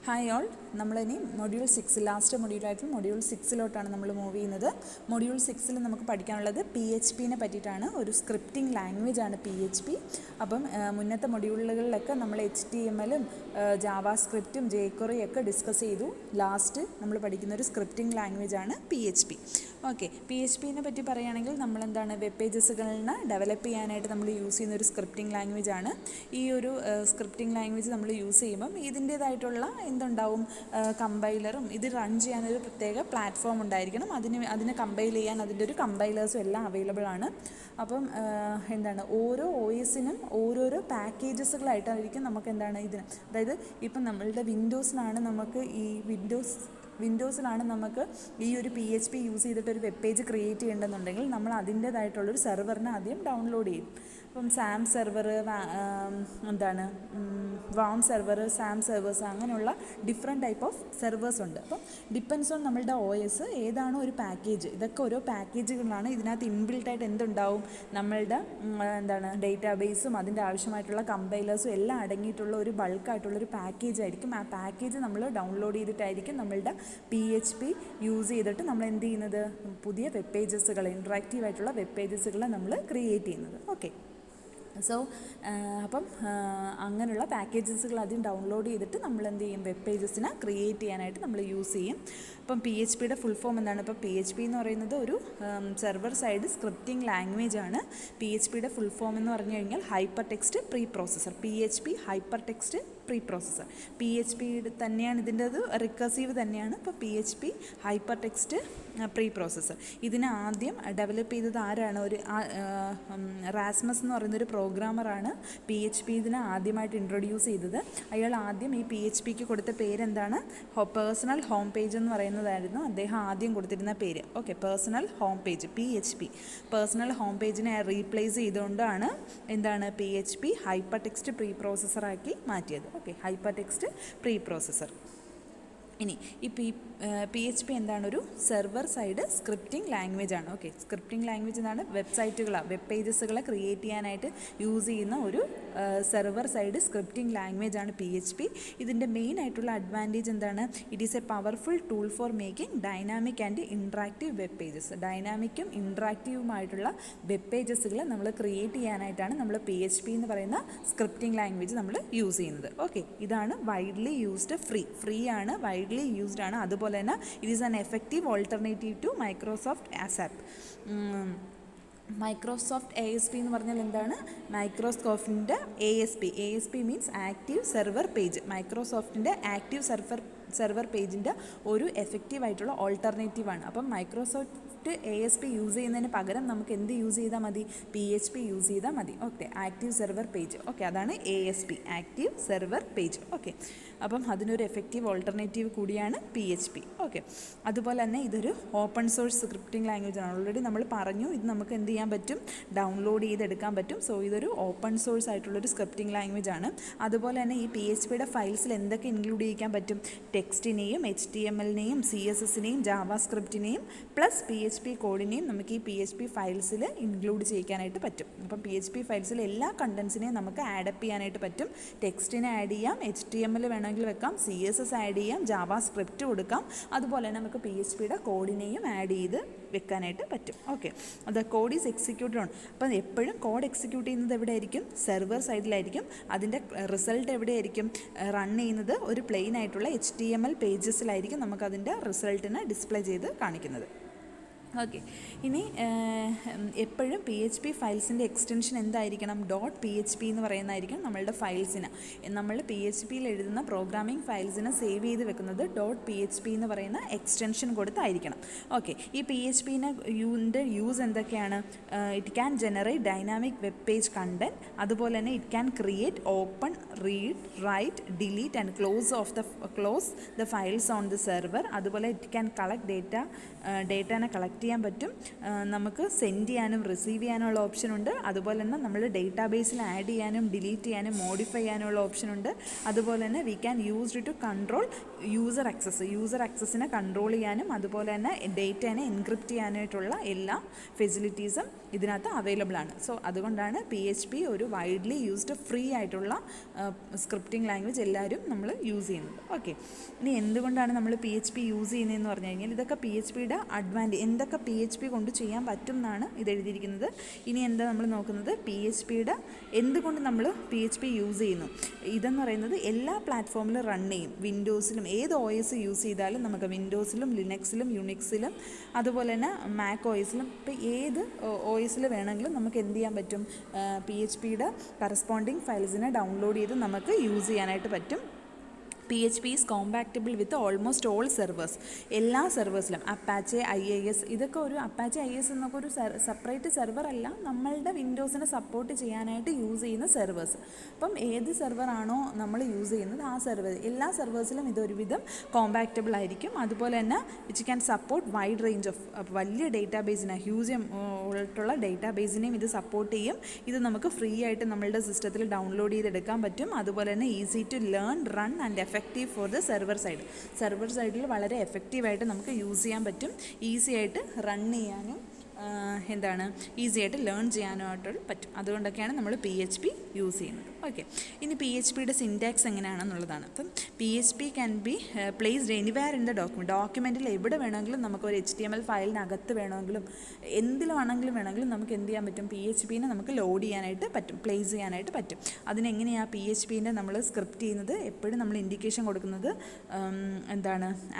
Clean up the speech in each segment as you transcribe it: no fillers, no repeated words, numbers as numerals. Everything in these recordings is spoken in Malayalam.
ഹായ് ഓൾ, നമ്മളിനി മൊഡ്യൂൾ 6 ലാസ്റ്റ് മൊഡ്യൂളായിട്ടുള്ള മൊഡ്യൂൾ 6 നമ്മൾ മൂവ് ചെയ്യുന്നത്. മൊഡ്യൂൾ 6 നമുക്ക് പഠിക്കാനുള്ളത് PHPനെ പറ്റിയിട്ടാണ്. ഒരു സ്ക്രിപ്റ്റിംഗ് ലാംഗ്വേജ് ആണ് PHP. അപ്പം മുന്നത്തെ മൊഡ്യൂളുകളിലൊക്കെ നമ്മൾ HTMLും ജാവാ സ്ക്രിപ്റ്റും jQuery ഒക്കെ ഡിസ്കസ് ചെയ്തു. ലാസ്റ്റ് നമ്മൾ പഠിക്കുന്ന ഒരു സ്ക്രിപ്റ്റിംഗ് ലാംഗ്വേജ് ആണ് PHP. ഓക്കെ, PHPനെ പറ്റി പറയുകയാണെങ്കിൽ നമ്മളെന്താണ്, വെബ് പേജസുകളിനെ ഡെവലപ്പ് ചെയ്യാനായിട്ട് നമ്മൾ യൂസ് ചെയ്യുന്ന ഒരു സ്ക്രിപ്റ്റിംഗ് ലാംഗ്വേജ് ആണ്. ഈ ഒരു സ്ക്രിപ്റ്റിംഗ് ലാംഗ്വേജ് നമ്മൾ യൂസ് ചെയ്യുമ്പം ഇതിൻ്റേതായിട്ടുള്ള എന്തുണ്ടാവും, കമ്പൈലറും ഇത് റൺ ചെയ്യാനൊരു പ്രത്യേക പ്ലാറ്റ്ഫോം ഉണ്ടായിരിക്കണം. അതിനെ കമ്പൈൽ ചെയ്യാൻ അതിൻ്റെ ഒരു കമ്പൈലേഴ്സും എല്ലാം അവൈലബിൾ ആണ്. അപ്പം എന്താണ്, ഓരോ OSനും ഓരോരോ പാക്കേജസുകളായിട്ടായിരിക്കും നമുക്ക് എന്താണ് ഇതിന്, അതായത് ഇപ്പം നമ്മളുടെ വിൻഡോസിലാണ് നമുക്ക് വിൻഡോസിലാണ് നമുക്ക് ഈ ഒരു PHP യൂസ് ചെയ്തിട്ട് ഒരു വെബ് പേജ് ക്രിയേറ്റ് ചെയ്യേണ്ടതെന്നുണ്ടെങ്കിൽ നമ്മൾ അതിൻ്റേതായിട്ടുള്ളൊരു സെർവറിനെ ആദ്യം ഡൗൺലോഡ് ചെയ്യും. അപ്പം സാം സെർവർ, എന്താണ് വാം സെർവർ, സാം സെർവേഴ്സ്, അങ്ങനെയുള്ള ഡിഫറെൻറ്റ് ടൈപ്പ് ഓഫ് സെർവേഴ്സ് ഉണ്ട്. അപ്പം ഡിപ്പെൻസ് ഓൺ നമ്മളുടെ OS ഏതാണോ ഒരു പാക്കേജ്, ഇതൊക്കെ ഓരോ പാക്കേജുകളാണ്. ഇതിനകത്ത് ഇൻബിൽട്ടായിട്ട് എന്തുണ്ടാവും, നമ്മളുടെ എന്താണ് ഡേറ്റാബേസും അതിൻ്റെ ആവശ്യമായിട്ടുള്ള കമ്പൈലേഴ്സും എല്ലാം അടങ്ങിയിട്ടുള്ള ഒരു ബൾക്കായിട്ടുള്ളൊരു പാക്കേജ് ആയിരിക്കും. ആ പാക്കേജ് നമ്മൾ ഡൗൺലോഡ് ചെയ്തിട്ടായിരിക്കും നമ്മളുടെ PHP യൂസ് ചെയ്തിട്ട് നമ്മൾ എന്ത് ചെയ്യുന്നത്, പുതിയ വെബ് പേജസുകൾ, ഇൻട്രാക്റ്റീവ് ആയിട്ടുള്ള വെബ് പേജസുകളെ നമ്മൾ ക്രിയേറ്റ് ചെയ്യുന്നത്. ഓക്കെ, സോ അപ്പം അങ്ങനെയുള്ള പാക്കേജസുകൾ ആദ്യം ഡൗൺലോഡ് ചെയ്തിട്ട് നമ്മൾ എന്ത് ചെയ്യും, വെബ് പേജസിനെ ക്രിയേറ്റ് ചെയ്യാനായിട്ട് നമ്മൾ യൂസ് ചെയ്യും. അപ്പം PHPയുടെ ഫുൾ ഫോം എന്താണ്? ഇപ്പോൾ PHP എന്ന് പറയുന്നത് ഒരു സെർവർ സൈഡ് സ്ക്രിപ്റ്റിംഗ് ലാംഗ്വേജ് ആണ്. PHPയുടെ ഫുൾ ഫോം എന്ന് പറഞ്ഞു കഴിഞ്ഞാൽ hyper text pre processor. PHP hypertext pre processor. PHP തന്നെയാണ് ഇതിൻ്റെ അത് റിക്കസീവ് തന്നെയാണ്. ഇപ്പോൾ PHP hypertext pre processor. ഇതിനെ ആദ്യം ഡെവലപ്പ് ചെയ്തത് ആരാണ്? ഒരു റാസ്മസ് എന്ന് പറയുന്നൊരു പ്രോഗ്രാമറാണ് PHP ഇതിനെ ആദ്യമായിട്ട് ഇൻട്രൊഡ്യൂസ് ചെയ്തത്. അയാൾ ആദ്യം ഈ PHPക്ക് കൊടുത്ത പേരെന്താണ്? പേഴ്സണൽ ഹോം പേജ് എന്ന് പറയുന്നതായിരുന്നു അദ്ദേഹം ആദ്യം കൊടുത്തിരുന്ന പേര്. Okay, personal home page PHP. Personal home പേജിനെ റീപ്ലേസ് ചെയ്തുകൊണ്ടാണ് എന്താണ് PHP ഹൈപ്പർ ടെക്സ്റ്റ് പ്രീ പ്രോസസ്സറാക്കി മാറ്റിയത്. Okay, hypertext preprocessor. ഇനി ഈ PHP എന്താണ്? ഒരു സെർവർ സൈഡ് സ്ക്രിപ്റ്റിംഗ് ലാംഗ്വേജ് ആണ്. ഓക്കെ, സ്ക്രിപ്റ്റിംഗ് ലാംഗ്വേജ് എന്നാണ് വെബ് പേജസുകളെ ക്രിയേറ്റ് ചെയ്യാനായിട്ട് യൂസ് ചെയ്യുന്ന ഒരു സെർവർ സൈഡ് സ്ക്രിപ്റ്റിംഗ് ലാംഗ്വേജ് ആണ് PHP. ഇതിൻ്റെ മെയിൻ ആയിട്ടുള്ള അഡ്വാൻറ്റേജ് എന്താണ്? It is a powerful tool for making dynamic and interactive web pages. ഡൈനാമിക്കും ഇൻട്രാക്റ്റീവുമായിട്ടുള്ള വെബ് പേജസുകൾ നമ്മൾ ക്രിയേറ്റ് ചെയ്യാനായിട്ടാണ് നമ്മൾ PHP എന്ന് പറയുന്ന സ്ക്രിപ്റ്റിംഗ് ലാംഗ്വേജ് നമ്മൾ യൂസ് ചെയ്യുന്നത്. ഓക്കെ, ഇതാണ് വൈഡ്ലി യൂസ്ഡ്, ഫ്രീ ആണ്, വൈഡ്ലി യൂസ്ഡ് ആണ്. അതുപോലെ തന്നെ it is an effective alternative to Microsoft ASAP. Microsoft ASP എന്ന് പറഞ്ഞാൽ എന്താണ്? മൈക്രോസോഫ്റ്റിൻ്റെ ASP means active server page. മൈക്രോസോഫ്റ്റിൻ്റെ ആക്റ്റീവ് സെർവർ പേജിൻ്റെ ഒരു എഫക്റ്റീവ് ആയിട്ടുള്ള ഓൾട്ടർനേറ്റീവാണ്. അപ്പം മൈക്രോസോഫ്റ്റ് ASP യൂസ് ചെയ്യുന്നതിന് പകരം നമുക്ക് എന്ത് യൂസ് ചെയ്താൽ മതി? PHP യൂസ് ചെയ്താൽ മതി. Okay, active server page. Okay, അതാണ് ASP, active server page. Okay, അപ്പം അതിനൊരു എഫക്റ്റീവ് ഓൾട്ടർനേറ്റീവ് കൂടിയാണ് PHP. ഓക്കെ, അതുപോലെ തന്നെ ഇതൊരു ഓപ്പൺ സോഴ്സ് സ്ക്രിപ്റ്റിംഗ് ലാംഗ്വേജ് ആണ്. ഓൾറെഡി നമ്മൾ പറഞ്ഞു, ഇത് നമുക്ക് എന്ത് ചെയ്യാൻ പറ്റും? ഡൗൺലോഡ് ചെയ്തെടുക്കാൻ പറ്റും. സോ ഇതൊരു ഓപ്പൺ സോഴ്സ് ആയിട്ടുള്ളൊരു സ്ക്രിപ്റ്റിംഗ് ലാംഗ്വേജ് ആണ്. അതുപോലെ തന്നെ ഈ PHPയുടെ ഫയൽസിൽ എന്തൊക്കെ ഇൻക്ലൂഡ് ചെയ്യിക്കാൻ പറ്റും? ടെക്സ്റ്റിനെയും HTMLനെയും CSSനെയും ജാവാ സ്ക്രിപ്റ്റിനെയും പ്ലസ് PHP കോഡിനെയും നമുക്ക് ഈ PHP ഫയൽസിൽ ഇൻക്ലൂഡ് ചെയ്യിക്കാനായിട്ട് പറ്റും. അപ്പം PHP ഫയൽസിൽ എല്ലാ കണ്ടൻസിനെയും നമുക്ക് ആഡപ്പ് ചെയ്യാനായിട്ട് പറ്റും. ടെക്സ്റ്റിനെ ആഡ് ചെയ്യാം, HTML വേണമെങ്കിൽ വെക്കാം, CSS ആഡ് ചെയ്യാം, ജാവാ സ്ക്രിപ്റ്റ് കൊടുക്കാം. അതുപോലെ തന്നെ നമുക്ക് PHPയുടെ കോഡിനെയും ആഡ് ചെയ്ത് വെക്കാനായിട്ട് പറ്റും. ഓക്കെ, അത് കോഡ് ഈസ് എക്സിക്യൂട്ടഡ് ഓൺ. അപ്പം എപ്പോഴും കോഡ് എക്സിക്യൂട്ട് ചെയ്യുന്നത് എവിടെയായിരിക്കും? സെർവർ സൈഡിലായിരിക്കും. അതിൻ്റെ റിസൾട്ട് എവിടെയായിരിക്കും റൺ ചെയ്യുന്നത്? ഒരു പ്ലെയിൻ ആയിട്ടുള്ള HTML പേജസിലായിരിക്കും നമുക്കതിൻ്റെ റിസൾട്ടിനെ ഡിസ്പ്ലേ ചെയ്ത് കാണിക്കുന്നത്. ഓക്കെ, ഇനി എപ്പോഴും PHP ഫയൽസിൻ്റെ എക്സ്റ്റൻഷൻ എന്തായിരിക്കണം? .php എന്ന് പറയുന്നതായിരിക്കും നമ്മളുടെ ഫയൽസിന്. നമ്മൾ PHPയിൽ എഴുതുന്ന പ്രോഗ്രാമിംഗ് ഫയൽസിനെ സേവ് ചെയ്ത് വെക്കുന്നത് .php എന്ന് പറയുന്ന എക്സ്റ്റൻഷൻ കൊടുത്തായിരിക്കണം. ഓക്കെ, ഈ PHPൻ്റെ യൂസ് എന്തൊക്കെയാണ്? It can generate dynamic web page content. അതുപോലെ തന്നെ it can create, open, read, write, delete and close the files on the server. അതുപോലെ ഇറ്റ് ക്യാൻ കളക്ട് ഡേറ്റാനെ കളക്ട് ചെയ്യാൻ പറ്റും, നമുക്ക് സെൻഡ് ചെയ്യാനും റിസീവ് ചെയ്യാനുള്ള ഓപ്ഷനുണ്ട്. അതുപോലെ തന്നെ നമ്മൾ ഡേറ്റാബേസിൽ ആഡ് ചെയ്യാനും ഡിലീറ്റ് ചെയ്യാനും മോഡിഫൈ ചെയ്യാനുള്ള ഓപ്ഷനുണ്ട്. അതുപോലെ തന്നെ we can use to control user ആക്സസിനെ കൺട്രോൾ ചെയ്യാനും അതുപോലെ തന്നെ ഡേറ്റേനെ എൻക്രിപ്റ്റ് ചെയ്യാനായിട്ടുള്ള എല്ലാ ഫെസിലിറ്റീസും ഇതിനകത്ത് അവൈലബിൾ ആണ്. സോ അതുകൊണ്ടാണ് PHP ഒരു വൈഡ്ലി യൂസ്ഡ് ഫ്രീ ആയിട്ടുള്ള സ്ക്രിപ്റ്റിംഗ് ലാംഗ്വേജ് എല്ലാവരും നമ്മൾ യൂസ് ചെയ്യുന്നത്. ഓക്കെ, ഇനി എന്തുകൊണ്ടാണ് നമ്മൾ PHP യൂസ് ചെയ്യുന്നതെന്ന് പറഞ്ഞു കഴിഞ്ഞാൽ ഇതൊക്കെ PHPയുടെ എന്തൊക്കെ PHP കൊണ്ട് ചെയ്യാൻ പറ്റും എന്നാണ് ഇത് എഴുതിയിരിക്കുന്നത്. ഇനി എന്താ നമ്മൾ നോക്കുന്നത്, PHPയുടെ എന്തുകൊണ്ട് നമ്മൾ PHP യൂസ് ചെയ്യുന്നു. ഇതെന്ന് പറയുന്നത് എല്ലാ പ്ലാറ്റ്ഫോമിലും റൺ ചെയ്യും. വിൻഡോസിലും ഏത് OS യൂസ് ചെയ്താലും നമുക്ക് വിൻഡോസിലും ലിനക്സിലും യുണിക്സിലും അതുപോലെ തന്നെ മാക് OSലും ഇപ്പോൾ ഏത് OSൽ വേണമെങ്കിലും നമുക്ക് എന്ത് ചെയ്യാൻ പറ്റും, PHPയുടെ കറസ്പോണ്ടിങ് ഫയൽസിനെ ഡൗൺലോഡ് ചെയ്ത് നമുക്ക് യൂസ് ചെയ്യാനായിട്ട് പറ്റും. PHP is compactable with almost all servers. എല്ലാ സെർവേഴ്സിലും അപ്പാച്ചെ IIS ഇതൊക്കെ ഒരു അപ്പാച്ചെ IIS എന്നൊക്കെ ഒരു സെപ്പറേറ്റ് സെർവർ അല്ല, നമ്മളുടെ വിൻഡോസിനെ സപ്പോർട്ട് ചെയ്യാനായിട്ട് യൂസ് ചെയ്യുന്ന സെർവേഴ്സ്. അപ്പം ഏത് സെർവറാണോ നമ്മൾ യൂസ് ചെയ്യുന്നത് ആ സെർവർ എല്ലാ സെർവേഴ്സിലും ഇതൊരുവിധം കോമ്പാക്റ്റബിൾ ആയിരിക്കും. അതുപോലെ തന്നെ which can support wide range of വലിയ ഡേറ്റാബേസിനെ ഹ്യൂജ് ആയിട്ടുള്ള ഡേറ്റാബേസിനെയും ഇത് സപ്പോർട്ട് ചെയ്യും. ഇത് നമുക്ക് ഫ്രീ ആയിട്ട് നമ്മളുടെ സിസ്റ്റത്തിൽ ഡൗൺലോഡ് ചെയ്തെടുക്കാൻ പറ്റും. അതുപോലെ തന്നെ easy to learn run and effective for the server സൈഡിൽ വളരെ എഫക്റ്റീവായിട്ട് നമുക്ക് യൂസ് ചെയ്യാൻ പറ്റും. ഈസി ആയിട്ട് റൺ ചെയ്യാനും ഈസി ആയിട്ട് ലേൺ ചെയ്യാനായിട്ട് പറ്റും. അതുകൊണ്ടൊക്കെയാണ് നമ്മൾ PHP യൂസ് ചെയ്യുന്നത്. ഓക്കെ, ഇനി PHPയുടെ സിൻറ്റാക്സ് എങ്ങനെയാണെന്നുള്ളതാണ്. അപ്പം PHP can be placed anywhere in the ഡോക്യുമെൻറ്റിൽ എവിടെ വേണമെങ്കിലും നമുക്ക് ഒരു HTML ഫയലിനകത്ത് വേണമെങ്കിലും എന്തിലാണെങ്കിലും നമുക്ക് എന്ത് ചെയ്യാൻ പറ്റും, PHPനെ നമുക്ക് ലോഡ് ചെയ്യാനായിട്ട് പറ്റും, പ്ലേസ് ചെയ്യാനായിട്ട് പറ്റും. അതിനെങ്ങനെയാണ് PHPൻ്റെ നമ്മൾ സ്ക്രിപ്റ്റ് ചെയ്യുന്നത്, എപ്പോഴും നമ്മൾ ഇൻഡിക്കേഷൻ കൊടുക്കുന്നത്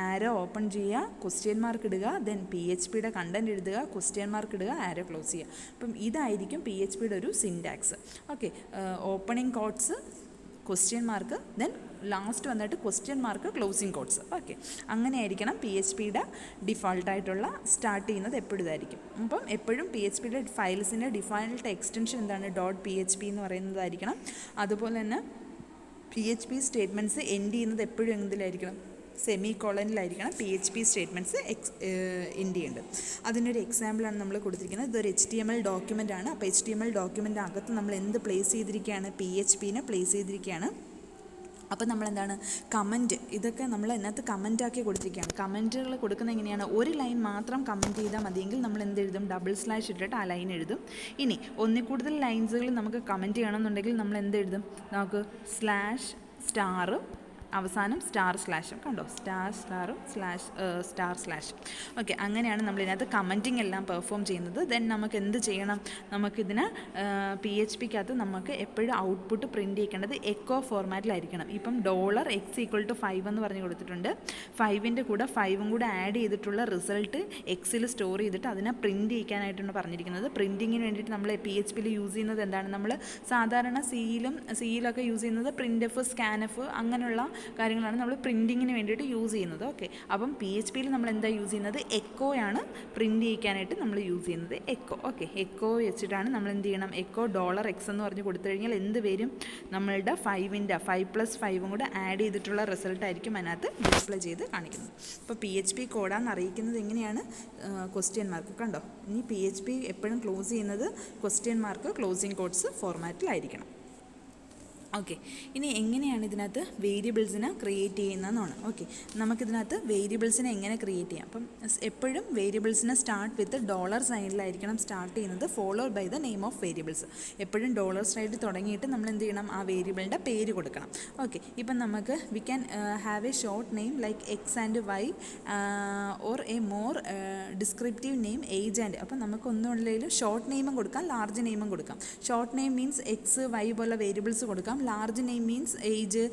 ആരോ ഓപ്പൺ ചെയ്യുക, ക്വസ്റ്റ്യൻ മാർക്ക് ഇടുക, ദെൻ PHPയുടെ കണ്ടൻറ്റ് എഴുതുക, ക്വസ്റ്റ്യൻ മാർക്ക് ഇടുക, ആരോ ക്ലോസ് ചെയ്യുക. അപ്പം ഇതായിരിക്കും PHPയുടെ ഒരു syntax. Okay, opening quotes, question mark, then last വന്നിട്ട് question mark, closing quotes. Okay, അങ്ങനെയായിരിക്കണം PHPയുടെ ഡിഫോൾട്ടായിട്ടുള്ള സ്റ്റാർട്ട് ചെയ്യുന്നത് എപ്പോഴും ഇതായിരിക്കും. അപ്പം എപ്പോഴും PHPയുടെ ഫയൽസിൻ്റെ ഡിഫോൾട്ട് എക്സ്റ്റൻഷൻ .php എന്ന് പറയുന്നതായിരിക്കണം. അതുപോലെ തന്നെ PHP സ്റ്റേറ്റ്മെൻറ്റ്സ് എൻഡ് ചെയ്യുന്നത് എപ്പോഴും എന്തിലായിരിക്കണം, സെമി-കോളനിലായിരിക്കണം PHP സ്റ്റേറ്റ്മെൻറ്റ്സ് എൻഡ് ചെയ്യേണ്ടത്. അതിനൊരു എക്സാമ്പിളാണ് നമ്മൾ കൊടുത്തിരിക്കുന്നത്. ഇതൊരു HTML ഡോക്യുമെൻ്റ് ആണ്. അപ്പോൾ HTML ഡോക്യുമെൻ്റ് അകത്ത് നമ്മൾ എന്ത് പ്ലേസ് ചെയ്തിരിക്കുകയാണ്, PHPനെ പ്ലേസ് ചെയ്തിരിക്കുകയാണ്. അപ്പോൾ നമ്മളെന്താണ് കമൻറ്റ്, ഇതൊക്കെ നമ്മൾ അതിനകത്ത് കമൻറ്റാക്കി കൊടുത്തിരിക്കുകയാണ്. കമൻറ്റുകൾ കൊടുക്കുന്നത് എങ്ങനെയാണ്, ഒരു ലൈൻ മാത്രം കമൻറ്റ് ചെയ്താൽ മതിയെങ്കിൽ നമ്മൾ എന്ത് എഴുതും, / ഇട്ടിട്ട് ആ ലൈൻ എഴുതും. ഇനി ഒന്നിൽ കൂടുതൽ ലൈൻസുകൾ നമുക്ക് കമൻറ്റ് ചെയ്യണമെന്നുണ്ടെങ്കിൽ നമ്മൾ എന്ത് എഴുതും, നമുക്ക് /* അവസാനം */ കണ്ടോ, */ ഓക്കെ, അങ്ങനെയാണ് നമ്മളിതിനകത്ത് കമൻറ്റിങ് എല്ലാം പെർഫോം ചെയ്യുന്നത്. ദെൻ നമുക്ക് എന്ത് ചെയ്യണം, നമുക്കിതിന് PHPക്കകത്ത് നമുക്ക് എപ്പോഴും ഔട്ട്പുട്ട് പ്രിൻറ്റ് ചെയ്യേണ്ടത് എക്കോ ഫോർമാറ്റിലായിരിക്കണം. ഇപ്പം $x = 5 എന്ന് പറഞ്ഞ് കൊടുത്തിട്ടുണ്ട്. 5ൻ്റെ കൂടെ 5ഉം കൂടെ ആഡ് ചെയ്തിട്ടുള്ള റിസൾട്ട് എക്സിൽ സ്റ്റോർ ചെയ്തിട്ട് അതിനെ പ്രിൻറ്റ് ചെയ്യിക്കാനായിട്ടാണ് പറഞ്ഞിരിക്കുന്നത്. പ്രിൻറ്റിങ്ങിന് വേണ്ടിയിട്ട് നമ്മൾ PHPയിൽ യൂസ് ചെയ്യുന്നത് എന്താണ്, നമ്മൾ സാധാരണ സിയിലൊക്കെ യൂസ് ചെയ്യുന്നത് printf, scanf അങ്ങനെയുള്ള കാര്യങ്ങളാണ് നമ്മൾ പ്രിൻറ്റിങ്ങിന് വേണ്ടിയിട്ട് യൂസ് ചെയ്യുന്നത്. ഓക്കെ, അപ്പം PHPയിൽ നമ്മൾ എന്താ യൂസ് ചെയ്യുന്നത്, എക്കോയാണ് പ്രിൻറ്റ് ചെയ്യിക്കാനായിട്ട് നമ്മൾ യൂസ് ചെയ്യുന്നത്, എക്കോ. ഓക്കെ, എക്കോ വെച്ചിട്ടാണ് നമ്മൾ എന്ത് ചെയ്യണം, എക്കോ $x എന്ന് പറഞ്ഞ് കൊടുത്തു കഴിഞ്ഞാൽ എന്ത് വരും, നമ്മളുടെ 5 + 5ഉം കൂടെ ആഡ് ചെയ്തിട്ടുള്ള റിസൾട്ടായിരിക്കും അതിനകത്ത് ഡിസ്പ്ലേ ചെയ്ത് കാണിക്കുന്നത്. അപ്പോൾ PHP കോഡാന്ന് അറിയിക്കുന്നത് എങ്ങനെയാണ്, ക്വസ്റ്റ്യൻ മാർക്ക്. കണ്ടോ, ഇനി PHP എപ്പോഴും ക്ലോസ് ചെയ്യുന്നത് ക്വസ്റ്റ്യൻ മാർക്ക്, ക്ലോസിങ് കോഡ്സ് ഫോർമാറ്റിലായിരിക്കണം. ഓക്കെ, ഇനി എങ്ങനെയാണ് ഇതിനകത്ത് വേരിയബിൾസിനെ ക്രിയേറ്റ് ചെയ്യുന്നതെന്നാണ്. ഓക്കെ, നമുക്കിതിനകത്ത് വേരിയബിൾസിനെ എങ്ങനെ ക്രിയേറ്റ് ചെയ്യാം. അപ്പം എപ്പോഴും വേരിയബിൾസിനെ സ്റ്റാർട്ട് വിത്ത് $സൈനിലായിരിക്കണം സ്റ്റാർട്ട് ചെയ്യുന്നത്, followed by the name of variables. എപ്പോഴും $സൈഡിൽ തുടങ്ങിയിട്ട് നമ്മൾ എന്ത് ചെയ്യണം, ആ വേരിയബിളിൻ്റെ പേര് കൊടുക്കണം. ഓക്കെ, ഇപ്പം നമുക്ക് we can have A short name like X and Y or A more descriptive name age and. അപ്പം നമുക്ക് ഒന്നുമില്ലെങ്കിലും ഷോർട്ട് നെയിമും കൊടുക്കാം, ലാർജ് നെയിമും കൊടുക്കാം. Short name means X, Y പോലെ വേരിയബിൾസ് കൊടുക്കാം. ലാർജ് നെയിം മീൻസ് ഏജ്,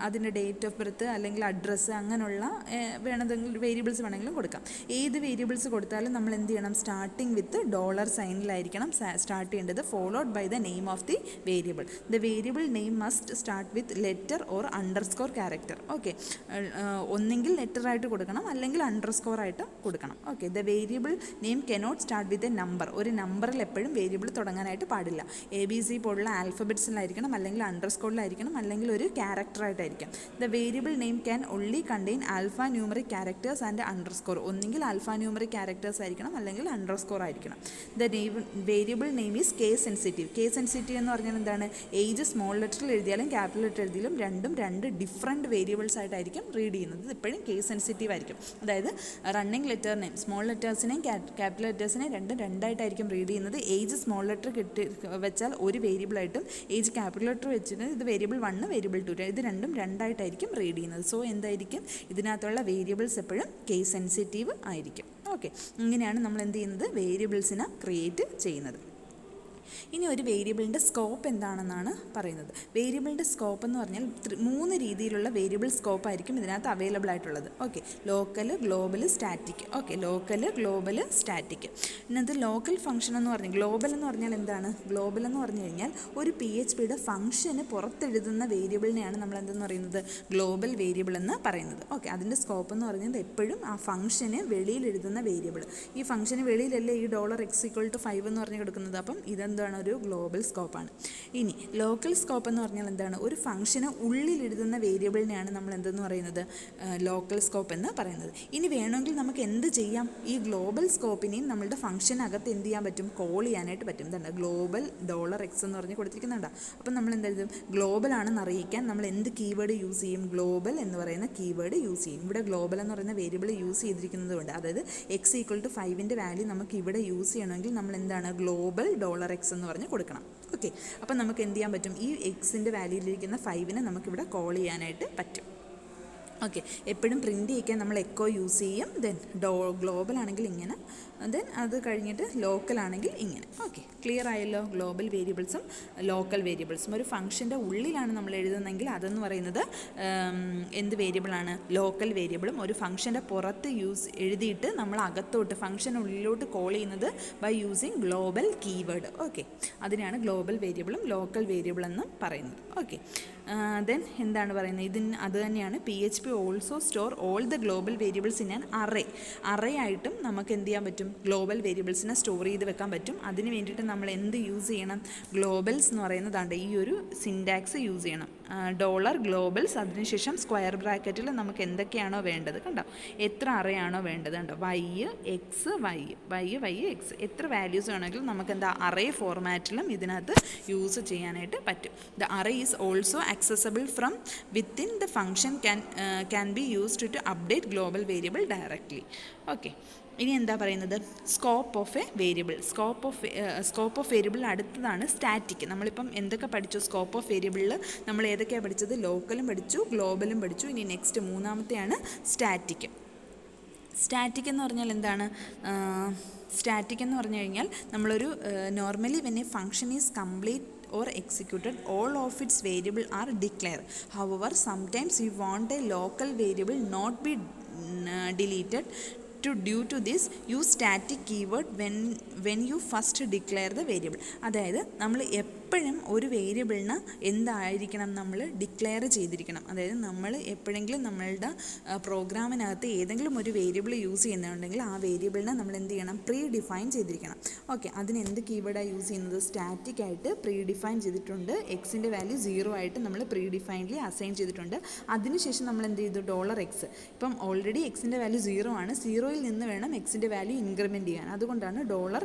അതിൻ്റെ ഡേറ്റ് ഓഫ് ബർത്ത് അല്ലെങ്കിൽ അഡ്രസ്സ്, അങ്ങനെയുള്ള വേണമെങ്കിൽ വേരിയബിൾസ് വേണമെങ്കിലും കൊടുക്കാം. ഏത് വേരിയബിൾസ് കൊടുത്താലും നമ്മൾ എന്ത് ചെയ്യണം, സ്റ്റാർട്ടിങ് വിത്ത് $സൈനിലായിരിക്കണം സ്റ്റാർട്ട് ചെയ്യേണ്ടത്, followed by the name of the variable. The variable name must start with letter or underscore character. Okay, ഒന്നെങ്കിൽ ലെറ്ററായിട്ട് കൊടുക്കണം അല്ലെങ്കിൽ അണ്ടർസ്കോർ ആയിട്ട് കൊടുക്കണം. Okay, the variable name cannot start with a number. ഒരു നമ്പറിൽ എപ്പോഴും വേരിയബിൾ തുടങ്ങാനായിട്ട് പാടില്ല. ABC പോലുള്ള ആൽഫബറ്റ്സിലായിരിക്കും ആയിരിക്കണം, അല്ലെങ്കിൽ അണ്ടർസ്കോറിലായിരിക്കണം, അല്ലെങ്കിൽ ഒരു ക്യാരക്ടറായിട്ടായിരിക്കാം. The variable name can only contain alphanumeric characters and underscore. ഒന്നെങ്കിൽ ആൽഫ ന്യൂമറിക് ക്യാരക്ടേഴ്സ് ആയിരിക്കണം, അല്ലെങ്കിൽ അണ്ടർസ്കോർ ആയിരിക്കണം. The variable name is case sensitive. Case sensitive എന്ന് പറഞ്ഞാൽ എന്താണ്? ഏജ് സ്മോൾ ലെറ്ററിൽ എഴുതിയാലും ക്യാപിറ്റൽ ലെറ്റർ എഴുതിയാലും രണ്ടും രണ്ട് ഡിഫറെൻറ്റ് വേരിയബിൾസ് ആയിട്ടായിരിക്കും റീഡ് ചെയ്യുന്നത്. ഇത് എപ്പോഴും കേസ് സെൻസിറ്റീവ് ആയിരിക്കും. അതായത് റണ്ണിങ് ലെറ്ററിനെയും സ്മോൾ ലെറ്റേഴ്സിനെയും ക്യാപിറ്റൽ ലെറ്റേഴ്സിനെയും രണ്ടായിട്ടായിരിക്കും റീഡ് ചെയ്യുന്നത്. ഏജ് സ്മോൾ ലെറ്റർ വെച്ചാൽ ഒരു വേരിയബിളായിട്ടും ഏജ് ക്യാപിറ്റൽ ലെറ്റർ വെച്ചിട്ട് ഇത് വേരിയബിൾ 1 വേരിയബിൾ 2 ഇത് രണ്ടും രണ്ടായിട്ടായിരിക്കും റീഡ് ചെയ്യുന്നത്. സോ എന്തായിരിക്കും ഇതിനകത്തുള്ള വേരിയബിൾസ് എപ്പോഴും കേസ് സെൻസിറ്റീവ് ആയിരിക്കും. ഓക്കെ, ഇങ്ങനെയാണ് നമ്മൾ എന്ത് ചെയ്യുന്നത്? വേരിയബിൾസിനെ ക്രിയേറ്റ് ചെയ്യുന്നത്. ഇനി ഒരു വേരിയബിളിൻ്റെ സ്കോപ്പ് എന്താണെന്നാണ് പറയുന്നത്. വേരിയബിളിൻ്റെ സ്കോപ്പ് എന്ന് പറഞ്ഞാൽ 3 രീതിയിലുള്ള വേരിയബിൾ സ്കോപ്പ് ആയിരിക്കും ഇതിനകത്ത് അവൈലബിൾ ആയിട്ടുള്ളത്. Okay, local, global, static. Okay, local, global, static. ഇന്നത് ലോക്കൽ ഫംഗ്ഷൻ എന്ന് പറഞ്ഞാൽ ഗ്ലോബൽ എന്ന് പറഞ്ഞാൽ എന്താണ്? ഗ്ലോബൽ എന്ന് പറഞ്ഞു കഴിഞ്ഞാൽ ഒരു PHPയുടെ ഫംഗ്ഷന് പുറത്തെഴുതുന്ന വേരിയബിളിനെയാണ് നമ്മൾ എന്തെന്ന് പറയുന്നത്? ഗ്ലോബൽ വേരിയബിൾ എന്ന് പറയുന്നത്. ഓക്കെ, അതിൻ്റെ സ്കോപ്പ് എന്ന് പറയുന്നത് എപ്പോഴും ആ ഫംഗ്ഷന് വെളിയിൽ എഴുതുന്ന വേരിയബിൾ. ഈ ഫംഗ്ഷന് വെളിയിലല്ലേ ഈ $x=5 എന്ന് പറഞ്ഞ് കൊടുക്കുന്നത്. അപ്പം ഇതെന്താണ്? ഒരു ഗ്ലോബൽ സ്കോപ്പാണ്. ഇനി ലോക്കൽ സ്കോപ്പ് എന്ന് പറഞ്ഞാൽ എന്താണ്? ഒരു ഫംഗ്ഷന് ഉള്ളിൽ എഴുതുന്ന വേരിയബിളിനെയാണ് നമ്മൾ എന്തെന്ന് പറയുന്നത്? ലോക്കൽ സ്കോപ്പ് എന്ന് പറയുന്നത്. ഇനി വേണമെങ്കിൽ നമുക്ക് എന്ത് ചെയ്യാം? ഈ ഗ്ലോബൽ സ്കോപ്പിനെയും നമ്മളുടെ ഫംഗ്ഷനകത്ത് എന്ത് ചെയ്യാൻ പറ്റും? കോൾ ചെയ്യാനായിട്ട് പറ്റും. എന്താണ്? ഗ്ലോബൽ $x എന്ന് പറഞ്ഞ് കൊടുത്തിരിക്കുന്നുണ്ട്. അപ്പം നമ്മൾ എന്തെഴുതും? ഗ്ലോബൽ ആണെന്ന് അറിയിക്കാൻ നമ്മൾ എന്ത് കീവേഡ് യൂസ് ചെയ്യും? ഗ്ലോബൽ എന്ന് പറയുന്ന കീവേഡ് യൂസ് ചെയ്യും. ഇവിടെ ഗ്ലോബൽ എന്ന് പറയുന്ന വേരിയബിൾ യൂസ് ചെയ്തിരിക്കുന്നത് കൊണ്ട്, അതായത് x=5ൻ്റെ വാല്യൂ നമുക്ക് ഇവിടെ യൂസ് ചെയ്യണമെങ്കിൽ നമ്മൾ എന്താണ്? ഗ്ലോബൽ $x എന്ന് പറഞ്ഞ് കൊടുക്കണം. ഓക്കെ, അപ്പം നമുക്ക് എന്ത് ചെയ്യാൻ പറ്റും? ഈ എക്സിൻ്റെ വാല്യൂയിലിരിക്കുന്ന 5നെ നമുക്കിവിടെ കോൾ ചെയ്യാനായിട്ട് പറ്റും. ഓക്കെ, എപ്പോഴും പ്രിൻറ്റ് ചെയ്യിക്കാൻ നമ്മൾ എക്കോ യൂസ് ചെയ്യും. ദെൻ ഗ്ലോബൽ ആണെങ്കിൽ ഇങ്ങനെ, ദെൻ അത് കഴിഞ്ഞിട്ട് ലോക്കൽ ആണെങ്കിൽ ഇങ്ങനെ. ഓക്കെ, ക്ലിയർ ആയല്ലോ? ഗ്ലോബൽ വേരിയബിൾസും ലോക്കൽ വേരിയബിൾസും. ഒരു ഫംഗ്ഷൻ്റെ ഉള്ളിലാണ് നമ്മൾ എഴുതുന്നതെങ്കിൽ അതെന്ന് പറയുന്നത് എന്ത് വേരിയബിളാണ്? ലോക്കൽ വേരിയബിളും. ഒരു ഫംഗ്ഷൻ്റെ പുറത്ത് എഴുതിയിട്ട് നമ്മൾ അകത്തോട്ട് ഫംഗ്ഷനുള്ളിലോട്ട് കോൾ ചെയ്യുന്നത് by using global keyword. Okay, അതിനാണ് ഗ്ലോബൽ വേരിയബിളും ലോക്കൽ വേരിയബിൾ എന്നും പറയുന്നത്. ഓക്കെ, ദെൻ എന്താണ് പറയുന്നത്? അത് തന്നെയാണ് PHP also store all the global variables in an array ആയിട്ടും നമുക്ക് എന്ത് ചെയ്യാൻ പറ്റും? ഗ്ലോബൽ വേരിയബിൾസിനെ സ്റ്റോർ ചെയ്ത് വെക്കാൻ പറ്റും. അതിന് വേണ്ടിയിട്ട് നമ്മൾ എന്ത് യൂസ് ചെയ്യണം? ഗ്ലോബൽസ് എന്ന് പറയുന്നതാണ് ഈ ഒരു സിൻറ്റാക്സ് യൂസ് ചെയ്യണം. $ഗ്ലോബൽസ്, അതിനുശേഷം സ്ക്വയർ ബ്രാക്കറ്റിൽ നമുക്ക് എന്തൊക്കെയാണോ വേണ്ടത്, കണ്ടോ? എത്ര അറേ ആണോ വേണ്ടത്, കണ്ടോ? y x എത്ര വാല്യൂസ് വേണമെങ്കിലും നമുക്ക് എന്താ അറേ ഫോർമാറ്റിലും ഇതിനകത്ത് യൂസ് ചെയ്യാനായിട്ട് പറ്റും. The array is also accessible from within the function can be used to update global variable directly. Okay, ഇനി എന്താ പറയുന്നത്? Scope of A variable. Scope of variable അടുത്തതാണ് സ്റ്റാറ്റിക്. നമ്മളിപ്പം എന്തൊക്കെ പഠിച്ചു? സ്കോപ്പ് ഓഫ് വേരിയബിളിൽ നമ്മൾ ഏതൊക്കെയാണ് പഠിച്ചത്? ലോക്കലും പഠിച്ചു, ഗ്ലോബലും പഠിച്ചു. ഇനി നെക്സ്റ്റ് മൂന്നാമത്തെയാണ് സ്റ്റാറ്റിക്. സ്റ്റാറ്റിക് എന്ന് പറഞ്ഞാൽ എന്താണ്? സ്റ്റാറ്റിക് എന്ന് പറഞ്ഞു കഴിഞ്ഞാൽ നമ്മളൊരു normally when A function is complete or executed, all of its variable are declared. However, sometimes we want a local variable not be deleted. Due to this, use static keyword when you first declare the variable. അതായത് നമ്മൾ എപ്പോഴും ഒരു വേരിയബിളിന് എന്തായിരിക്കണം? നമ്മൾ ഡിക്ലെയർ ചെയ്തിരിക്കണം. അതായത് നമ്മൾ എപ്പോഴെങ്കിലും നമ്മളുടെ പ്രോഗ്രാമിനകത്ത് ഏതെങ്കിലും ഒരു വേരിയബിൾ യൂസ് ചെയ്യുന്നുണ്ടെങ്കിൽ ആ വേരിയബിളിനെ നമ്മൾ എന്ത് ചെയ്യണം? പ്രീ ഡിഫൈൻ ചെയ്തിരിക്കണം. ഓക്കെ, അതിന് എന്ത് കീവേഡാണ് യൂസ് ചെയ്യുന്നത്? സ്റ്റാറ്റിക് ആയിട്ട് പ്രീ ഡിഫൈൻ ചെയ്തിട്ടുണ്ട്. എക്സിൻ്റെ വാല്യൂ 0 ആയിട്ട് നമ്മൾ പ്രീ ഡിഫൈൻലി അസൈൻ ചെയ്തിട്ടുണ്ട്. അതിനുശേഷം നമ്മൾ എന്ത് ചെയ്തു? $x. ഇപ്പം ഓൾറെഡി എക്സിൻ്റെ വാല്യൂ 0 ആണ്. 0 നിന്ന് വേണം എക്സിൻ്റെ വാല്യൂ ഇൻക്രിമെൻറ്റ് ചെയ്യാൻ. അതുകൊണ്ടാണ്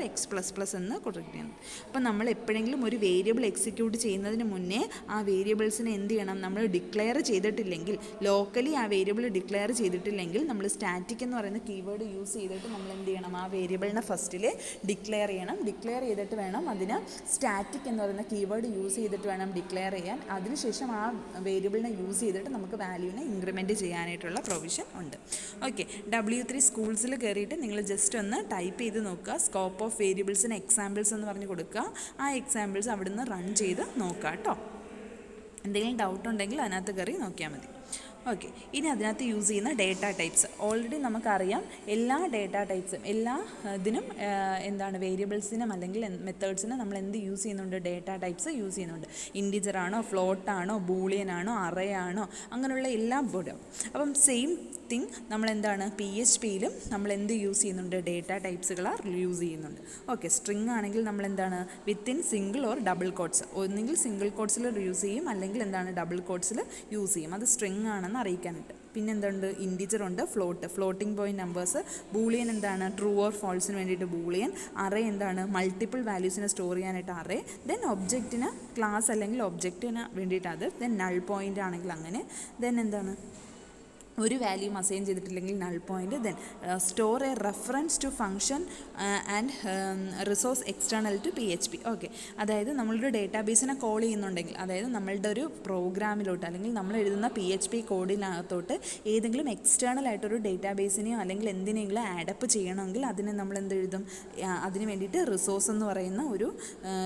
$x++ എന്ന് കൊടുക്കുന്നത്. അപ്പം നമ്മൾ എപ്പോഴെങ്കിലും ഒരു വേരിയബിൾ എക്സിക്യൂട്ട് ചെയ്യുന്നതിന് മുന്നേ ആ വേരിയബിൾസിനെ എന്ത് ചെയ്യണം? നമ്മൾ ഡിക്ലെയർ ചെയ്തിട്ടില്ലെങ്കിൽ, ലോക്കലി ആ വേരിയബിൾ ഡിക്ലെയർ ചെയ്തിട്ടില്ലെങ്കിൽ നമ്മൾ സ്റ്റാറ്റിക് എന്ന് പറയുന്ന കീവേഡ് യൂസ് ചെയ്തിട്ട് നമ്മൾ എന്ത് ചെയ്യണം? ആ വേരിയബിളിനെ ഫസ്റ്റിൽ ഡിക്ലെയർ ചെയ്യണം. ഡിക്ലെയർ ചെയ്തിട്ട് വേണം അതിന് സ്റ്റാറ്റിക് എന്ന് പറയുന്ന കീവേഡ് യൂസ് ചെയ്തിട്ട് വേണം ഡിക്ലെയർ ചെയ്യാൻ. അതിനുശേഷം ആ വേരിയബിളിനെ യൂസ് ചെയ്തിട്ട് നമുക്ക് വാല്യൂവിനെ ഇൻക്രിമെൻറ്റ് ചെയ്യാനായിട്ടുള്ള പ്രൊവിഷൻ ഉണ്ട്. ഓക്കെ, W3 സ്കൂൾസിൽ കയറിയിട്ട് നിങ്ങൾ ജസ്റ്റ് ഒന്ന് ടൈപ്പ് ചെയ്ത് നോക്കുക. സ്കോപ്പ് ഓഫ് വേരിയബിൾസിന് എക്സാമ്പിൾസ് എന്ന് പറഞ്ഞ് കൊടുക്കുക. ആ എക്സാമ്പിൾസ് അവിടുന്ന് റൺ ചെയ്ത് നോക്കുക കേട്ടോ. എന്തെങ്കിലും ഡൗട്ട് ഉണ്ടെങ്കിൽ അതിനകത്ത് കയറി നോക്കിയാൽ മതി. ഓക്കെ, ഇനി അതിനകത്ത് യൂസ് ചെയ്യുന്ന ഡേറ്റ ടൈപ്സ് ഓൾറെഡി നമുക്കറിയാം. എല്ലാ ഡേറ്റ ടൈപ്സും എല്ലാ ഇതിനും എന്താണ്? വേരിയബിൾസിനും അല്ലെങ്കിൽ മെത്തേഡ്സിനും നമ്മൾ എന്ത് യൂസ് ചെയ്യുന്നുണ്ട്? ഡേറ്റ ടൈപ്സ് യൂസ് ചെയ്യുന്നുണ്ട്. ഇൻറ്റിജർ ആണോ, ഫ്ലോട്ട് ആണോ, ബൂളിയൻ ആണോ, അറേ ആണോ, അങ്ങനെയുള്ള എല്ലാ ബോർഡും. അപ്പം സെയിം തിങ് നമ്മൾ എന്താണ് PHPയിലും നമ്മൾ എന്ത് യൂസ് ചെയ്യുന്നുണ്ട്, ഡേറ്റ ടൈപ്സുകൾ യൂസ് ചെയ്യുന്നുണ്ട്. ഓക്കെ, സ്ട്രിങ് ആണെങ്കിൽ നമ്മൾ എന്താണ് within single or double quotes, ഒന്നുകിൽ സിംഗിൾ കോട്ട്സിൽ യൂസ് ചെയ്യും അല്ലെങ്കിൽ എന്താണ് ഡബിൾ കോട്ട്സിൽ യൂസ് ചെയ്യും, അത് സ്ട്രിങ് ആണെന്ന് അറിയിക്കാനായിട്ട്. പിന്നെ എന്തുണ്ട്, ഇൻറ്റിജർ ഉണ്ട്, ഫ്ലോട്ടിംഗ് പോയിൻറ്റ് നമ്പേഴ്സ്, ബൂളിയൻ എന്താണ് ട്രൂ ഓർ ഫാൾസിന് വേണ്ടിയിട്ട് ബൂളിയൻ, അറേ എന്താണ് മൾട്ടിപ്പിൾ വാല്യൂസിനെ സ്റ്റോർ ചെയ്യാനായിട്ട് അറേ, ദെൻ ഒബ്ജക്റ്റിന് ക്ലാസ് അല്ലെങ്കിൽ ഒബ്ജക്റ്റിന് വേണ്ടിയിട്ട് അത്, ദെൻ നൾ പോയിൻ്റ് ആണെങ്കിൽ അങ്ങനെ, ദെൻ എന്താണ് ഒരു വാല്യൂം അസൈൻ ചെയ്തിട്ടില്ലെങ്കിൽ null point, then store a reference to function and resource external to PHP. Okay, അതായത് നമ്മളുടെ ഡേറ്റാബേസിനെ കോൾ ചെയ്യുന്നുണ്ടെങ്കിൽ, അതായത് നമ്മളുടെ ഒരു പ്രോഗ്രാമിലോട്ട് അല്ലെങ്കിൽ നമ്മൾ എഴുതുന്ന PHP കോഡിനകത്തോട്ട് ഏതെങ്കിലും എക്സ്റ്റേണൽ ആയിട്ടൊരു ഡേറ്റാബേസിനെയോ അല്ലെങ്കിൽ എന്തിനെങ്കിലും ആഡപ്പ് ചെയ്യണമെങ്കിൽ അതിന് നമ്മൾ എന്തെഴുതും, അതിന് വേണ്ടിയിട്ട് റിസോഴ്സ് എന്ന് പറയുന്ന ഒരു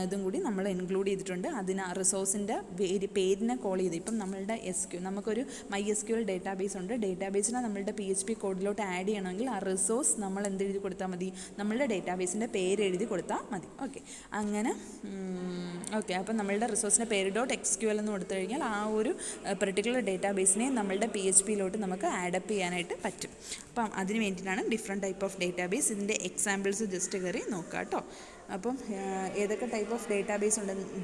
ഇതും കൂടി നമ്മൾ ഇൻക്ലൂഡ് ചെയ്തിട്ടുണ്ട്. അതിന് ആ റിസോഴ്സിൻ്റെ പേരിനെ കോൾ ചെയ്ത്, ഇപ്പം നമ്മളുടെ നമുക്കൊരു MySQL ഡേറ്റാബേസ് ഉണ്ട്, ഡേറ്റാബേസിനെ നമ്മളുടെ PHP കോഡിലോട്ട് ആഡ് ചെയ്യണമെങ്കിൽ ആ റിസോഴ്സ് നമ്മൾ എന്തെഴുതി കൊടുത്താൽ മതി, നമ്മളുടെ ഡേറ്റാബേസിൻ്റെ പേര് എഴുതി കൊടുത്താൽ മതി. ഓക്കെ, അങ്ങനെ ഓക്കെ, അപ്പം നമ്മളുടെ റിസോഴ്സിൻ്റെ പേര് .SQL എന്ന് കൊടുത്തു കഴിഞ്ഞാൽ ആ ഒരു പെർട്ടിക്കുലർ ഡേറ്റാബേസിനെ നമ്മളുടെ PHPയിലോട്ട് നമുക്ക് ആഡപ്പ് ചെയ്യാനായിട്ട് പറ്റും. അപ്പം അതിന് വേണ്ടിയിട്ടാണ് ഡിഫറെൻറ്റ് ടൈപ്പ് ഓഫ് ഡേറ്റാബേസ്. ഇതിൻ്റെ എക്സാമ്പിൾസ് ജസ്റ്റ് കയറി നോക്കാം കേട്ടോ. അപ്പം ഏതൊക്കെ ടൈപ്പ് ഓഫ്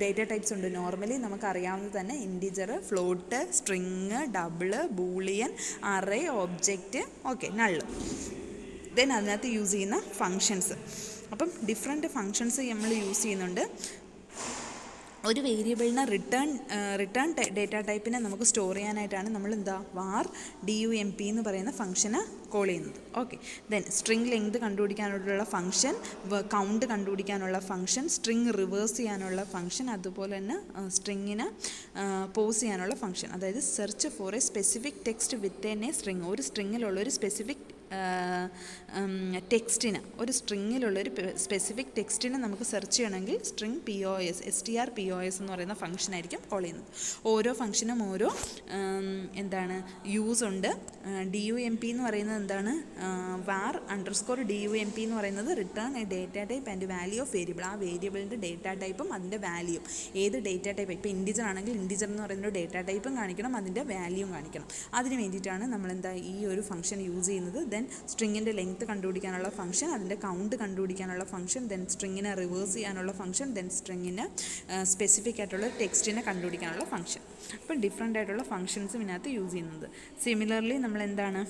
ഡേറ്റ ടൈപ്സ് ഉണ്ട്, നോർമലി നമുക്കറിയാവുന്നത് തന്നെ integer, float, string, double, Boolean, array, object, okay, നള്ള്. Then അതിനകത്ത് യൂസ് ചെയ്യുന്ന ഫങ്ഷൻസ്, അപ്പം ഡിഫറെൻറ്റ് ഫങ്ഷൻസ് നമ്മൾ യൂസ് ചെയ്യുന്നുണ്ട്. ഒരു വേരിയബിളിനെ റിട്ടേൺ ഡേറ്റ ടൈപ്പിനെ നമുക്ക് സ്റ്റോർ ചെയ്യാനായിട്ടാണ് നമ്മൾ എന്താ var_dump എന്ന് പറയുന്ന ഫംഗ്ഷനെ കോൾ ചെയ്യുന്നത്. ഓക്കെ, ദെൻ സ്ട്രിങ് ലെങ്ത് കണ്ടുപിടിക്കാനുള്ള ഫംഗ്ഷൻ, കൗണ്ട് കണ്ടുപിടിക്കാനുള്ള ഫംഗ്ഷൻ, സ്ട്രിങ് റിവേഴ്സ് ചെയ്യാനുള്ള ഫംഗ്ഷൻ, അതുപോലെ തന്നെ സ്ട്രിങ്ങിനെ പോസ് ചെയ്യാനുള്ള ഫംഗ്ഷൻ. അതായത് search for A specific text with a string, ഒരു സ്ട്രിങ്ങിലുള്ള ഒരു സ്പെസിഫിക് ടെക്സ്റ്റിന്, ഒരു സ്ട്രിങ്ങിലുള്ളൊരു സ്പെസിഫിക് ടെക്സ്റ്റിനെ നമുക്ക് സെർച്ച് ചെയ്യണമെങ്കിൽ സ്ട്രിങ് strpos എന്ന് പറയുന്ന ഫംഗ്ഷനായിരിക്കും കോൾ ചെയ്യുന്നത്. ഓരോ ഫംഗ്ഷനും ഓരോ എന്താണ് യൂസ് ഉണ്ട്. dump എന്ന് പറയുന്നത് എന്താണ്, var_dump എന്ന് പറയുന്നത് return A data type and value of variable, ആ വേരിയബിളിൻ്റെ ഡേറ്റ ടൈപ്പും അതിൻ്റെ വാല്യൂയും, ഏത് ഡേറ്റ ടൈപ്പ്, ഇപ്പോൾ ഇൻറ്റിജർ ആണെങ്കിൽ ഇൻറ്റിജർ എന്ന് പറയുന്ന ഡേറ്റ ടൈപ്പും കാണിക്കണം, അതിൻ്റെ വാല്യൂയും കാണിക്കണം. അതിന് വേണ്ടിയിട്ടാണ് നമ്മളെന്താ ഈ ഒരു ഫംഗ്ഷൻ യൂസ് ചെയ്യുന്നത്. ദെൻ സ്ട്രിങ്ങിൻ്റെ ലെങ്ത് കണ്ടുപിടിക്കാനുള്ള ഫംഗ്ഷൻ, അതിൻ്റെ കൗണ്ട് കണ്ടുപിടിക്കാനുള്ള ഫംഗ്ഷൻ, ദെൻ സ്ട്രിങ്ങിനെ റിവേഴ്സ് ചെയ്യാനുള്ള ഫംഗ്ഷൻ, ദെൻ സ്ട്രിങ്ങിന് സ്പെസിഫിക് ആയിട്ടുള്ള ടെക്സ്റ്റിനെ കണ്ടുപിടിക്കാനുള്ള ഫംഗ്ഷൻ. അപ്പം ഡിഫറെൻ്റ് ആയിട്ടുള്ള ഫംഗ്ഷൻസും ഇതിനകത്ത് യൂസ് ചെയ്യുന്നത്. സിമിലർലി നമ്മൾ എന്താണ്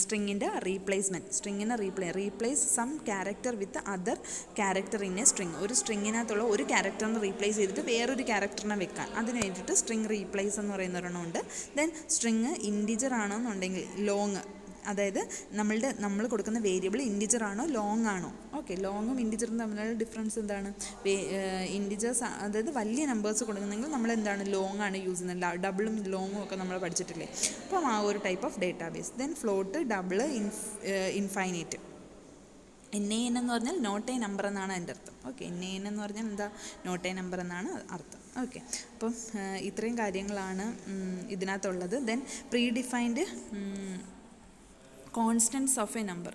സ്ട്രിങ്ങിൻ്റെ റീപ്ലേസ്മെൻറ്റ്, സ്ട്രിങ്ങിനെ replace some character with other character in a string, ഒരു സ്ട്രിങ്ങിനകത്തുള്ള ഒരു ക്യാരക്ടറിനെ റീപ്ലേസ് ചെയ്തിട്ട് വേറൊരു ക്യാരക്ടറിനെ വെക്കാൻ, അതിന് വേണ്ടിയിട്ട് സ്ട്രിങ് റീപ്ലേസ് എന്ന് പറയുന്ന ഒരെണ്ണമുണ്ട്. ദെൻ സ്ട്രിങ് ഇൻറ്റിജർ ആണെന്നുണ്ടെങ്കിൽ ലോങ്, അതായത് നമ്മൾ കൊടുക്കുന്ന വേരിയബിൾ ഇൻറ്റിജർ ആണോ ലോങ് ആണോ. ഓക്കെ, ലോങ്ങും ഇൻറ്റിജറും തമ്മിലുള്ള ഡിഫറൻസ് എന്താണ്, ഇൻറ്റിജേഴ്സ് അതായത് വലിയ നമ്പേഴ്സ് കൊടുക്കുന്നെങ്കിൽ നമ്മൾ എന്താണ് ലോങ് ആണ് യൂസ് ചെയ്യുന്നത്, ഡബിളും ലോങ്ങും ഒക്കെ നമ്മൾ പഠിച്ചിട്ടില്ലേ. അപ്പം ആ ഒരു type of database. Then float, double, infinite. NaN എന്ന് പറഞ്ഞാൽ നോട്ട് എ നമ്പർ എന്നാണ് അതിൻ്റെ അർത്ഥം. ഓക്കെ, NaN എന്ന് പറഞ്ഞാൽ എന്താ, നോട്ട് എ നമ്പർ എന്നാണ് അർത്ഥം. ഓക്കെ, അപ്പം ഇത്രയും കാര്യങ്ങളാണ് ഇതിനകത്തുള്ളത്. Then predefined constants of a number.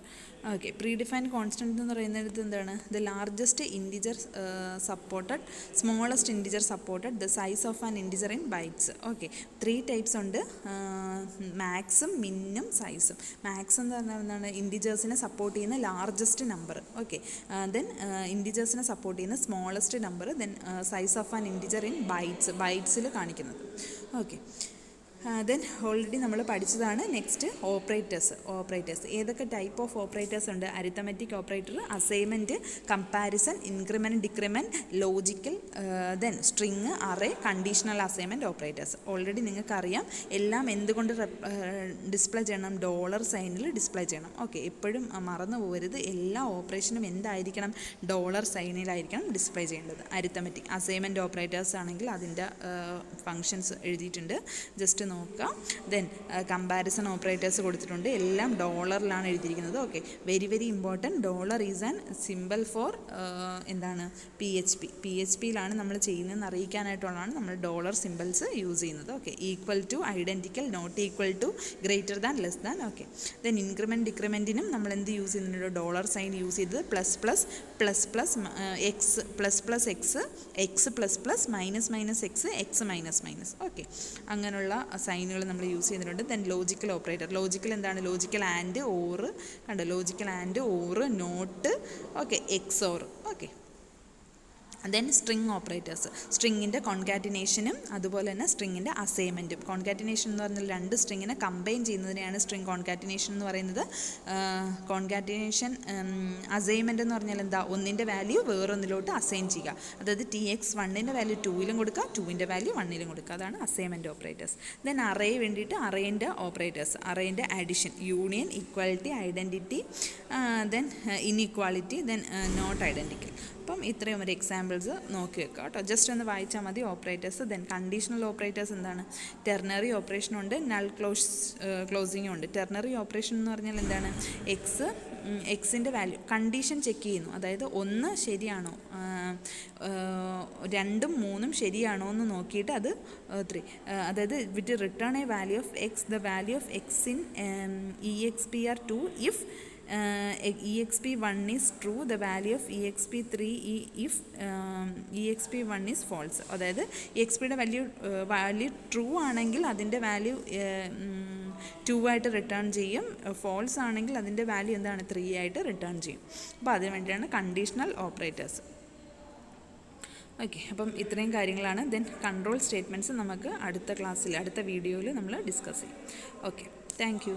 Okay, predefined constant എന്ന് പറയുന്നത് എന്താണ്, the largest integer supported, smallest integer supported, the size of an integer in bytes. Okay, 3 types ഉണ്ട്, മാക്സും മിന്നും സൈസും. മാക്സ് എന്ന് പറഞ്ഞാൽ എന്താണ്, ഇൻറ്റിജേഴ്സിനെ സപ്പോർട്ട് ചെയ്യുന്ന ലാർജസ്റ്റ് നമ്പർ. ഓക്കെ, ദെൻ ഇൻറ്റിജേഴ്സിനെ സപ്പോർട്ട് ചെയ്യുന്ന smallest number, then size of an integer in ബൈറ്റ്സിൽ കാണിക്കുന്നത്. ഓക്കെ, ദെൻ ഓൾറെഡി നമ്മൾ പഠിച്ചതാണ്. നെക്സ്റ്റ് ഓപ്പറേറ്റേഴ്സ് ഏതൊക്കെ ടൈപ്പ് ഓഫ് ഓപ്പറേറ്റേഴ്സ് ഉണ്ട്, arithmetic operator, assignment, comparison, increment, decrement, logical, then string, array, conditional assignment operators. Already നിങ്ങൾക്കറിയാം എല്ലാം എന്തുകൊണ്ട് ഡിസ്പ്ലേ ചെയ്യണം, ഡോളർ സൈനിൽ ഡിസ്പ്ലേ ചെയ്യണം. ഓക്കെ, എപ്പോഴും മറന്നു പോകരുത്, എല്ലാ ഓപ്പറേഷനും എന്തായിരിക്കണം, ഡോളർ സൈനിലായിരിക്കണം ഡിസ്പ്ലേ ചെയ്യേണ്ടത്. അരിത്തമെറ്റിക് അസൈൻമെൻറ്റ് ഓപ്പറേറ്റേഴ്സ് ആണെങ്കിൽ അതിൻ്റെ ഫങ്ഷൻസ് എഴുതിയിട്ടുണ്ട്, ജസ്റ്റ് നോക്കാം. ദെൻ കമ്പാരിസൺ ഓപ്പറേറ്റേഴ്സ് കൊടുത്തിട്ടുണ്ട്, എല്ലാം ഡോളറിലാണ് എഴുതിയിരിക്കുന്നത്. Okay, very important, dollar is an symbol for എന്താണ് PHPയിലാണ് നമ്മൾ ചെയ്യുന്നതെന്ന് അറിയിക്കാനായിട്ടുള്ളതാണ് നമ്മൾ ഡോളർ സിമ്പിൾസ് യൂസ് ചെയ്യുന്നത്. Okay, equal to, identical, not equal to, greater than, less than. Okay, then increment, ഡിക്രിമെൻറ്റിനും നമ്മൾ എന്ത് യൂസ് ചെയ്യുന്നുണ്ട്, ഡോളർ സൈൻ യൂസ് ചെയ്തത്, x, x, minus x, x minus minus. Okay, അങ്ങനെയുള്ള സൈനുകൾ നമ്മൾ യൂസ് ചെയ്യുന്നുണ്ട്. Then logical operator. ലോജിക്കൽ എന്താണ്? ലോജിക്കൽ ആൻഡ്, ഓർ, കണ്ടോ, logical and, or, not, okay, XOR, okay. Then string operators. സ്ട്രിങ്ങിൻ്റെ കോൺകാറ്റിനേഷനും അതുപോലെ തന്നെ സ്ട്രിങ്ങിൻ്റെ അസൈൻമെൻറ്റും. കോൺകാറ്റിനേഷൻ എന്ന് പറഞ്ഞാൽ രണ്ട് സ്ട്രിങ്ങിനെ കമ്പൈൻ ചെയ്യുന്നതിനെയാണ് സ്ട്രിങ് കോൺകാറ്റിനേഷൻ എന്ന് പറയുന്നത്. കോൺകാറ്റിനേഷൻ അസൈൻമെൻറ്റ് എന്ന് പറഞ്ഞാൽ എന്താ? ഒന്നിൻ്റെ വാല്യൂ വേറൊന്നിലോട്ട് അസൈൻ ചെയ്യുക. അതായത് TX1ൻ്റെ വാല്യൂ 2ലും കൊടുക്കുക, 2ൻ്റെ വാല്യൂ 1ലും കൊടുക്കുക. അതാണ് അസൈൻമെൻറ്റ് ഓപ്പറേറ്റേഴ്സ്. ദെൻ അറേ വേണ്ടിയിട്ട് അറേൻ്റെ ഓപ്പറേറ്റേഴ്സ്. അറേൻ്റെ addition, union, equality, identity, then inequality, then not identical. അപ്പം ഇത്രയും ഒരു എക്സാമ്പിൾസ് നോക്കി വെക്കുക കേട്ടോ. ജസ്റ്റ് ഒന്ന് വായിച്ചാൽ മതി ഓപ്പറേറ്റേഴ്സ്. ദെൻ കണ്ടീഷണൽ ഓപ്പറേറ്റേഴ്സ് എന്താണ്? ടെർണറി ഓപ്പറേഷനുണ്ട്, നൾ ക്ലോസിങ്ങും ഉണ്ട്. ടെർണറി ഓപ്പറേഷൻ എന്ന് പറഞ്ഞാൽ എന്താണ്? എക്സിൻ്റെ വാല്യൂ കണ്ടീഷൻ ചെക്ക് ചെയ്യുന്നു. അതായത് 1 ശരിയാണോ, 2ഉം 3ഉം ശരിയാണോ എന്ന് നോക്കിയിട്ട് അത് 3, അതായത് വിറ്റ് return A value of X, the value of X in EXP are 2 if EXP1 is true, the value of EXP3 if EXP1 is false. അതായത് EXPയുടെ വാല്യൂ ട്രൂ ആണെങ്കിൽ അതിൻ്റെ വാല്യൂ 2 ആയിട്ട് റിട്ടേൺ ചെയ്യും. ഫോൾസ് ആണെങ്കിൽ അതിൻ്റെ വാല്യൂ എന്താണ്? 3 ആയിട്ട് റിട്ടേൺ ചെയ്യും. അപ്പോൾ അതിന് വേണ്ടിയാണ് കണ്ടീഷണൽ ഓപ്പറേറ്റേഴ്സ്. ഓക്കെ, അപ്പം ഇത്രയും കാര്യങ്ങളാണ്. ദെൻ കൺട്രോൾ സ്റ്റേറ്റ്മെൻറ്റ്സ് നമുക്ക് അടുത്ത ക്ലാസ്സിൽ, അടുത്ത വീഡിയോയിൽ നമ്മൾ ഡിസ്കസ് ചെയ്യും. Okay, thank you.